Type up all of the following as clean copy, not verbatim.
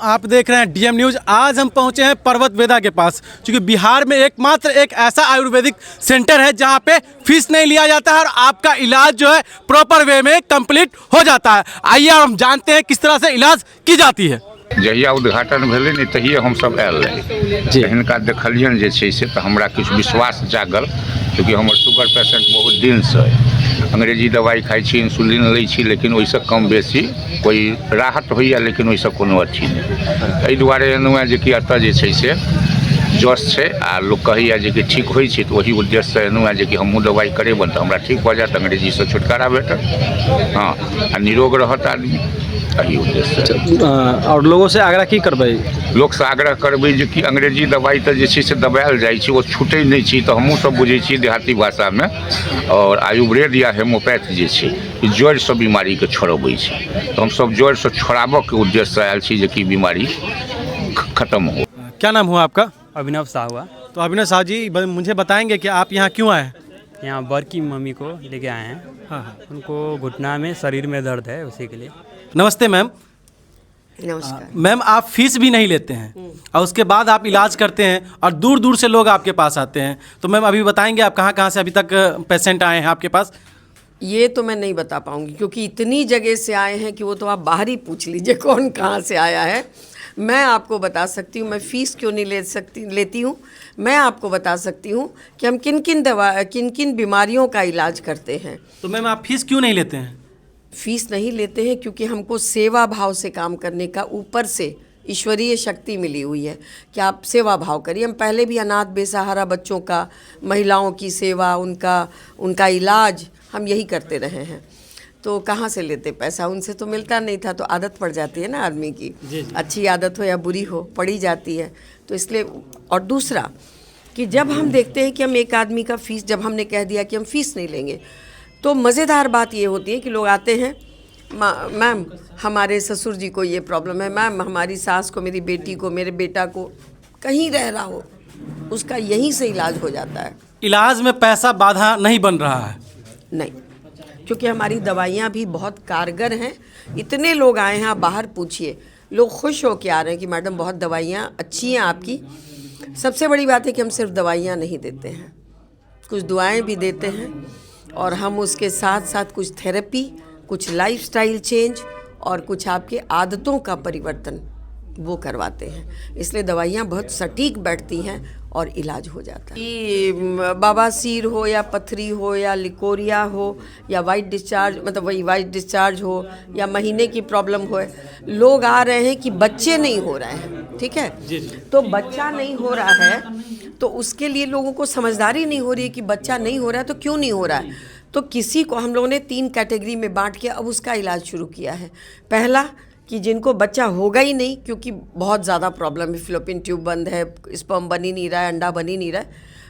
आप देख रहे हैं डीएम न्यूज़। आज हम पहुंचे हैं पर्वत वेदा के पास, क्योंकि बिहार में एकमात्र एक ऐसा आयुर्वेदिक सेंटर है जहां पे फीस नहीं लिया जाता है और आपका इलाज जो है प्रॉपर वे में कंप्लीट हो जाता है। आइए हम जानते हैं किस तरह से इलाज की जाती है। जहिया उद्घाटन भेलै ने तहिए हमसब आयल रही। हिनका देखलियन जे छै से तऽ हमरा किछु विश्वास जागल, क्योंकि हमर शुगर पेशेंट बहुत दिनसँ अइ। अंग्रेजी दवाई खाइ छी, इंसुलिन लै छी, लेकिन ओहिसँ कम बेसी कोई राहत होइए, लेकिन ओहिसँ कोनो अथी नहि। एहि दुआरे एनुए जे कि एतऽ जे छै से जस छै आ लोक कहैए जे कि ठीक होइ छै, तऽ ओही उद्देश्यसँ एनुए जे कि हमहूँ दवाई करेबनि तऽ हमरा ठीक भऽ जायत, अंग्रेजीसँ छुटकारा भेटत, हाँ, आ निरोग रहत आदमी। यही उद्देश्य। और लोगों से आग्रह की करबै? लोक से आग्रह करबै जे कि अंग्रेजी दवाई तऽ जे छै से दबायल जाइ छै, ओ छूटै नहि छै, तऽ हमहूँ सब बुझै छियै देहाती भाषामे। और आयुर्वेद या हेमोपैथ जे छै जड़िसँ बीमारीके छोड़बै छै, तऽ हमसब जड़िसँ छोड़ाबऽके उद्देश्यसँ आयल छी जे कि बीमारी खत्म हो। क्या नाम हुआ आपका? अभिनव साहू हुआ। तो अभिनव साहब जी, मुझे बताएंगे कि आप यहाँ क्यों आए? यहाँ बर की मम्मी को लेके आए हैं। हाँ। उनको घुटना में शरीर में दर्द है, उसी के लिए। नमस्ते मैम। नमस्कार। मैम, आप फीस भी नहीं लेते हैं और उसके बाद आप इलाज करते हैं और दूर दूर से लोग आपके पास आते हैं, तो मैम अभी बताएंगे आप कहाँ कहाँ से अभी तक पेशेंट आए हैं आपके पास? ये तो मैं नहीं बता पाऊंगी, क्योंकि इतनी जगह से आए हैं कि वो तो आप बाहर ही पूछ लीजिए कौन कहाँ से आया है। मैं आपको बता सकती हूँ, मैं फ़ीस क्यों नहीं लेती हूँ। मैं आपको बता सकती हूँ कि हम किन किन बीमारियों का इलाज करते हैं। तो मैम आप फीस क्यों नहीं लेते हैं? फीस नहीं लेते हैं क्योंकि हमको सेवा भाव से काम करने का ऊपर से ईश्वरीय शक्ति मिली हुई है कि आप सेवा भाव करिए। हम पहले भी अनाथ बेसहारा बच्चों का, महिलाओं की सेवा, उनका इलाज हम यही करते रहे हैं। तो कहाँ से लेते पैसा? उनसे तो मिलता नहीं था, तो आदत पड़ जाती है ना आदमी की। अच्छी आदत हो या बुरी हो, पड़ी जाती है। तो इसलिए, और दूसरा कि जब हम देखते हैं कि हम एक आदमी का फ़ीस, जब हमने कह दिया कि हम फ़ीस नहीं लेंगे, तो मज़ेदार बात ये होती है कि लोग आते हैं, मैम हमारे ससुर जी को ये प्रॉब्लम है, मैम हमारी सास को, मेरी बेटी को, मेरे बेटा को, कहीं रह रहा हो, उसका यहीं से इलाज हो जाता है। इलाज में पैसा बाधा नहीं बन रहा है? नहीं, क्योंकि हमारी दवाइयाँ भी बहुत कारगर हैं। इतने लोग आए हैं, आप बाहर पूछिए, लोग खुश हो के आ रहे हैं कि मैडम बहुत दवाइयाँ अच्छी हैं आपकी। सबसे बड़ी बात है कि हम सिर्फ दवाइयाँ नहीं देते हैं, कुछ दुआएं भी देते हैं, और हम उसके साथ साथ कुछ थेरेपी, कुछ लाइफस्टाइल चेंज और कुछ आपके आदतों का परिवर्तन वो करवाते हैं। इसलिए दवाइयाँ बहुत सटीक बैठती हैं और इलाज हो जाता है। कि बवासीर हो या पथरी हो या लिकोरिया हो या वाइट डिस्चार्ज, मतलब वही वाइट डिस्चार्ज हो, या महीने की प्रॉब्लम हो, लोग आ रहे हैं कि बच्चे नहीं हो रहे हैं, ठीक है जी। तो बच्चा नहीं हो रहा है, तो उसके लिए लोगों को समझदारी नहीं हो रही है कि बच्चा नहीं हो रहा है तो क्यों नहीं हो रहा है। तो किसी को हम लोगों ने 3 कैटेगरी में बांट के अब उसका इलाज शुरू किया है। पहला कि जिनको बच्चा होगा ही नहीं, क्योंकि बहुत ज़्यादा प्रॉब्लम है, फिलोपियन ट्यूब बंद है, स्पर्म बन ही नहीं रहा है, अंडा बन ही नहीं रहा है।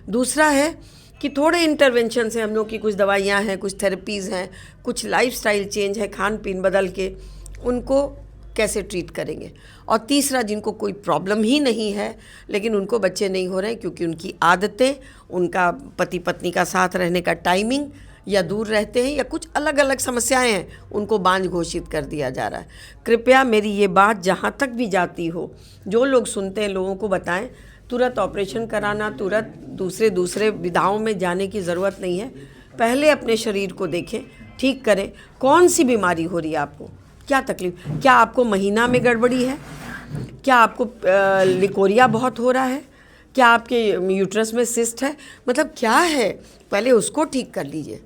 दूसरा है कि थोड़े इंटरवेंशन से हम लोग की कुछ दवाइयाँ हैं, कुछ थेरेपीज़ हैं, कुछ लाइफस्टाइल चेंज है, खान पीन बदल के उनको कैसे ट्रीट करेंगे। और तीसरा, जिनको कोई प्रॉब्लम ही नहीं है लेकिन उनको बच्चे नहीं हो रहे हैं क्योंकि उनकी आदतें, उनका पति पत्नी का साथ रहने का टाइमिंग, या दूर रहते हैं, या कुछ अलग अलग समस्याएं हैं, उनको बांझ घोषित कर दिया जा रहा है। कृपया मेरी ये बात जहाँ तक भी जाती हो, जो लोग सुनते हैं लोगों को बताएं, तुरंत ऑपरेशन कराना, तुरंत दूसरे विधाओं में जाने की ज़रूरत नहीं है। पहले अपने शरीर को देखें, ठीक करें। कौन सी बीमारी हो रही है आपको, क्या तकलीफ, क्या आपको महीना में गड़बड़ी है, क्या आपको लिकोरिया बहुत हो रहा है, क्या आपके यूट्रस में सिस्ट है, मतलब क्या है, पहले उसको ठीक कर लीजिए,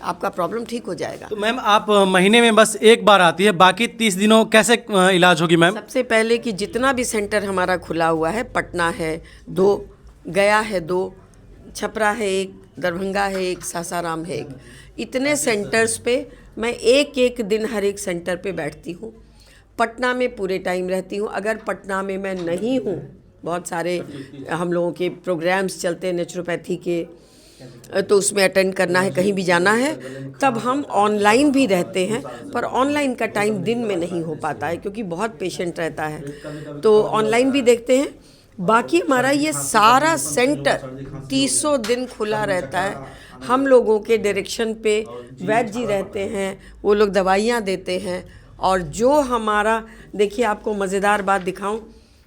आपका प्रॉब्लम ठीक हो जाएगा। तो मैम आप महीने में बस एक बार आती है, बाकी 30 दिनों कैसे इलाज होगी मैम? सबसे पहले कि जितना भी सेंटर हमारा खुला हुआ है, पटना है 2, गया है 2, छपरा है 1, दरभंगा है 1, सासाराम है 1, इतने सेंटर्स पे मैं एक दिन हर एक सेंटर पे बैठती हूँ। पटना में पूरे टाइम रहती हूँ। अगर पटना में मैं नहीं हूँ, बहुत सारे हम लोगों के प्रोग्राम्स चलते हैं नेचुरोपैथी के, तो उसमें अटेंड करना है, कहीं भी जाना है, तब हम ऑनलाइन भी रहते हैं, पर ऑनलाइन का टाइम दिन में नहीं हो पाता है क्योंकि बहुत पेशेंट रहता है, तो ऑनलाइन भी देखते हैं। बाकी हमारा ये सारा सेंटर 300 दिन खुला रहता है। हम लोगों के डायरेक्शन पे वैद्य जी रहते हैं, वो लोग दवाइयाँ देते हैं, और जो हमारा, देखिए आपको मज़ेदार बात दिखाऊं,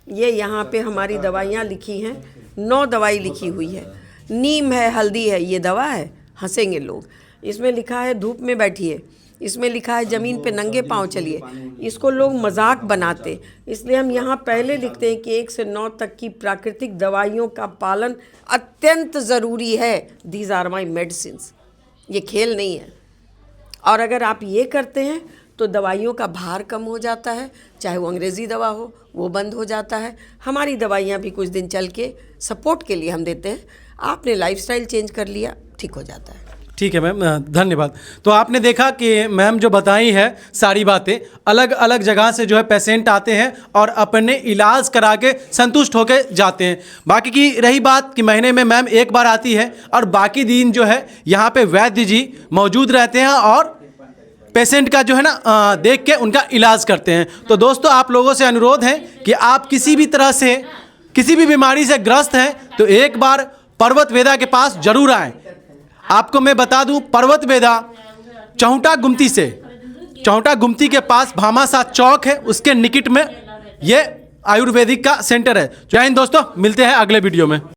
ये यहाँ पे हमारी दवाइयाँ लिखी हैं, 9 दवाई लिखी हुई है। नीम है, हल्दी है, ये दवा है, हंसेंगे लोग। इसमें लिखा है धूप में बैठिए, इसमें लिखा है ज़मीन पे नंगे पाँव चलिए। इसको लोग मजाक बनाते, इसलिए हम यहाँ पहले लिखते हैं कि 1 से 9 तक की प्राकृतिक दवाइयों का पालन अत्यंत ज़रूरी है। दीज आर माई मेडिसिन्स, ये खेल नहीं है। और अगर आप ये करते हैं तो दवाइयों का भार कम हो जाता है, चाहे वो अंग्रेज़ी दवा हो वो बंद हो जाता है। हमारी दवाइयाँ भी कुछ दिन चल के सपोर्ट के लिए हम देते हैं, आपने लाइफस्टाइल चेंज कर लिया, ठीक हो जाता है। ठीक है मैम, धन्यवाद। तो आपने देखा कि मैम जो बताई है सारी बातें, अलग अलग जगह से जो है पेशेंट आते हैं और अपने इलाज करा के संतुष्ट होकर जाते हैं। बाकी की रही बात कि महीने में मैम एक बार आती है और बाकी दिन जो है यहाँ पे वैद्य जी मौजूद रहते हैं और पेशेंट का जो है ना देख के उनका इलाज करते हैं। तो दोस्तों आप लोगों से अनुरोध है कि आप किसी भी तरह से किसी भी बीमारी से ग्रस्त हैं तो एक बार पर्वत वेदा के पास जरूर आएँ। आपको मैं बता दूं, पर्वत वेदा चौंटा गुमती के पास भामाशाह चौक है, उसके निकट में ये आयुर्वेदिक का सेंटर है। जय हिंद दोस्तों, मिलते हैं अगले वीडियो में।